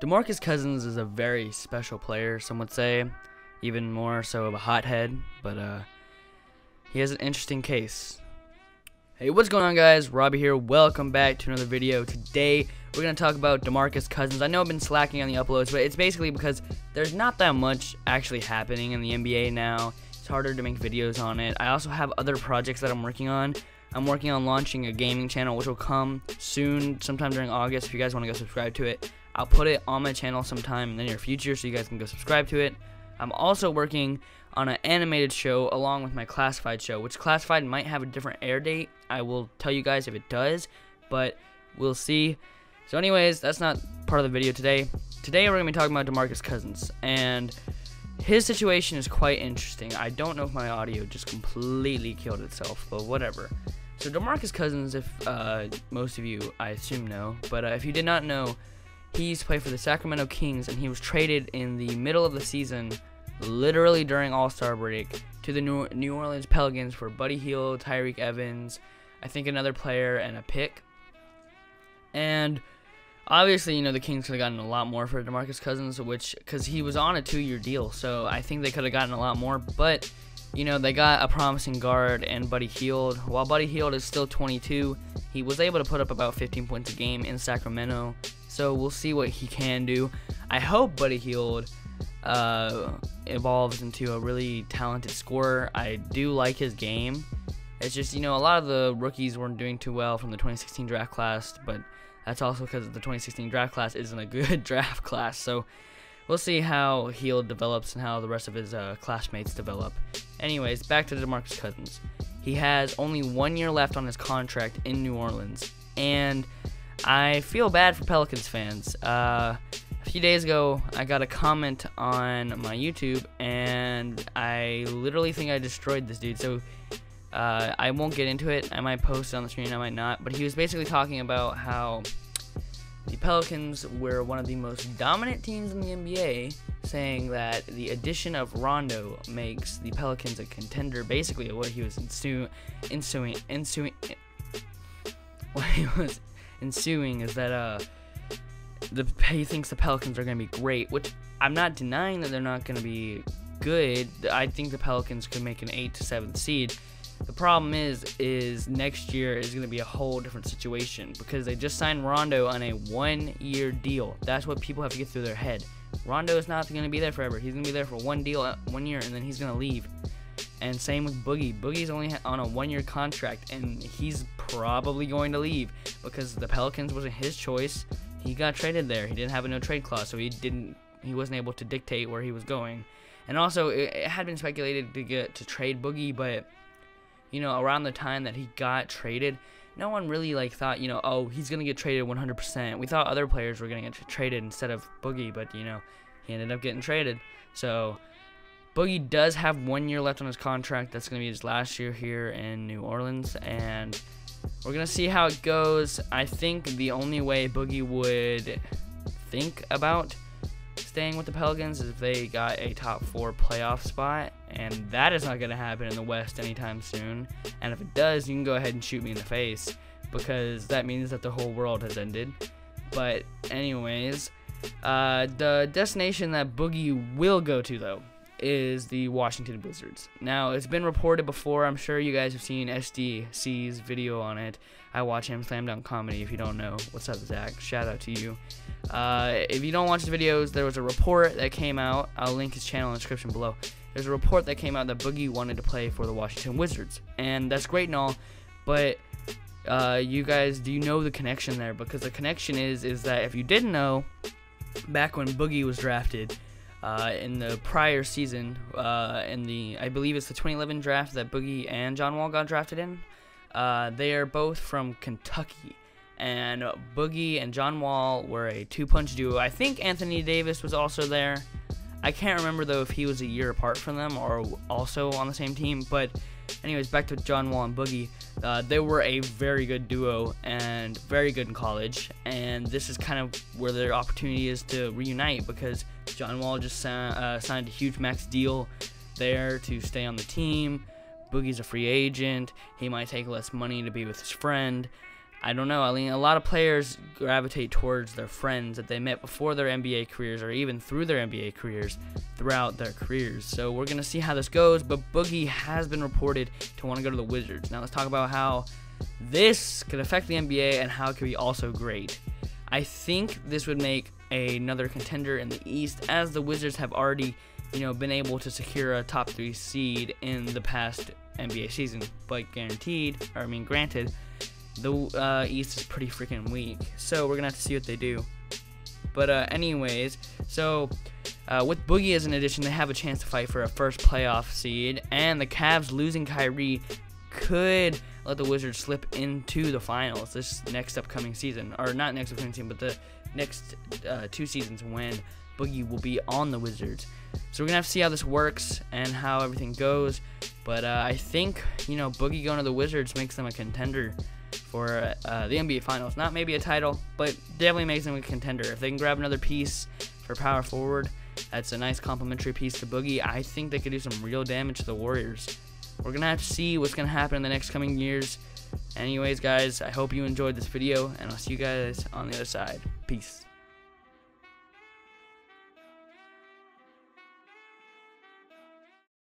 DeMarcus Cousins is a very special player, some would say, even more so of a hothead, but he has an interesting case. Hey, what's going on, guys? Robbie here. Welcome back to another video. Today, we're going to talk about DeMarcus Cousins. I know I've been slacking on the uploads, but it's basically because there's not that much actually happening in the NBA now. It's harder to make videos on it. I also have other projects that I'm working on. I'm working on launching a gaming channel, which will come soon, sometime during August. If you guys want to go subscribe to it, I'll put it on my channel sometime in the near future, so you guys can go subscribe to it. I'm also working on an animated show along with my classified show, which classified might have a different air date. I will tell you guys if it does, but we'll see. So anyways, that's not part of the video today. Today we're going to be talking about DeMarcus Cousins, and his situation is quite interesting. I don't know if my audio just completely killed itself, but whatever. So DeMarcus Cousins, if most of you, I assume, know, but if you did not know, he used to play for the Sacramento Kings, and he was traded in the middle of the season, literally during All-Star break, to the New Orleans Pelicans for Buddy Hield, Tyreke Evans, I think another player, and a pick. And obviously, you know, the Kings could have gotten a lot more for DeMarcus Cousins, because he was on a 2-year deal, so I think they could have gotten a lot more, but you know, they got a promising guard and Buddy Hield. While Buddy Hield is still 22, he was able to put up about 15 points a game in Sacramento, so we'll see what he can do. I hope Buddy Hield evolves into a really talented scorer. I do like his game. It's just, you know, a lot of the rookies weren't doing too well from the 2016 draft class, but that's also because the 2016 draft class isn't a good draft class, so we'll see how Hield develops and how the rest of his classmates develop. Anyways, back to DeMarcus Cousins. He has only 1 year left on his contract in New Orleans, and I feel bad for Pelicans fans. A few days ago, I got a comment on my YouTube, and I literally think I destroyed this dude. So I won't get into it. I might post it on the screen, I might not. But he was basically talking about how the Pelicans were one of the most dominant teams in the NBA, saying that the addition of Rondo makes the Pelicans a contender. Basically, what he was ensuing is that he thinks the Pelicans are going to be great, which I'm not denying that they're not going to be good. I think the Pelicans could make an 8 to 7th seed. The problem is next year is going to be a whole different situation, because they just signed Rondo on a 1-year deal. That's what people have to get through their head. Rondo is not going to be there forever. He's going to be there for 1 year, and then he's going to leave. And same with Boogie. Boogie's only on a 1-year contract, and he's probably going to leave because the Pelicans wasn't his choice. He got traded there. He didn't have a no-trade clause, so he wasn't able to dictate where he was going. And also, it had been speculated to trade Boogie, but you know, around the time that he got traded, no one really thought, you know, oh, he's gonna get traded 100%. We thought other players were gonna get traded instead of Boogie, but you know, he ended up getting traded. So Boogie does have 1 year left on his contract. That's gonna be his last year here in New Orleans, and we're gonna see how it goes. I think the only way Boogie would think about staying with the Pelicans is if they got a top 4 playoff spot, and that is not going to happen in the West anytime soon. And if it does, you can go ahead and shoot me in the face, because that means that the whole world has ended. But anyways, the destination that Boogie will go to, though, is the Washington Wizards. Now, it's been reported before. I'm sure you guys have seen SDC's video on it. I watch him, Slam Dunk Comedy. If you don't know, what's up, Zach? Shout out to you. If you don't watch the videos, there was a report that came out. I'll link his channel in the description below. There's a report that came out that Boogie wanted to play for the Washington Wizards, and that's great and all, but you guys, do you know the connection there? Because the connection is that if you didn't know, back when Boogie was drafted in the prior season, I believe it's the 2011 draft that Boogie and John Wall got drafted in, they are both from Kentucky. And Boogie and John Wall were a 2-punch duo. I think Anthony Davis was also there. I can't remember, though, if he was a year apart from them or also on the same team. But anyways, back to John Wall and Boogie. They were a very good duo and very good in college. And this is kind of where their opportunity is to reunite, because John Wall just signed a huge max deal there to stay on the team. Boogie's a free agent. He might take less money to be with his friend. I don't know. I mean, a lot of players gravitate towards their friends that they met before their NBA careers or even through their NBA careers throughout their careers. So we're going to see how this goes, but Boogie has been reported to want to go to the Wizards. Now let's talk about how this could affect the NBA and how it could be also great. I think this would make another contender in the East, as the Wizards have already, been able to secure a top 3 seed in the past NBA season, but granted, the East is pretty freaking weak, so we're gonna have to see what they do. But anyways, so with Boogie as an addition, they have a chance to fight for a first playoff seed, and the Cavs losing Kyrie could let the Wizards slip into the finals this next upcoming season, or not next upcoming season, but the next 2 seasons when Boogie will be on the Wizards. So we're gonna have to see how this works and how everything goes. But I think Boogie going to the Wizards makes them a contender for the NBA Finals. Not maybe a title, but definitely makes them a contender. If they can grab another piece for power forward, that's a nice complimentary piece to Boogie. I think they could do some real damage to the Warriors. We're going to have to see what's going to happen in the next coming years. Anyways, guys, I hope you enjoyed this video, and I'll see you guys on the other side. Peace.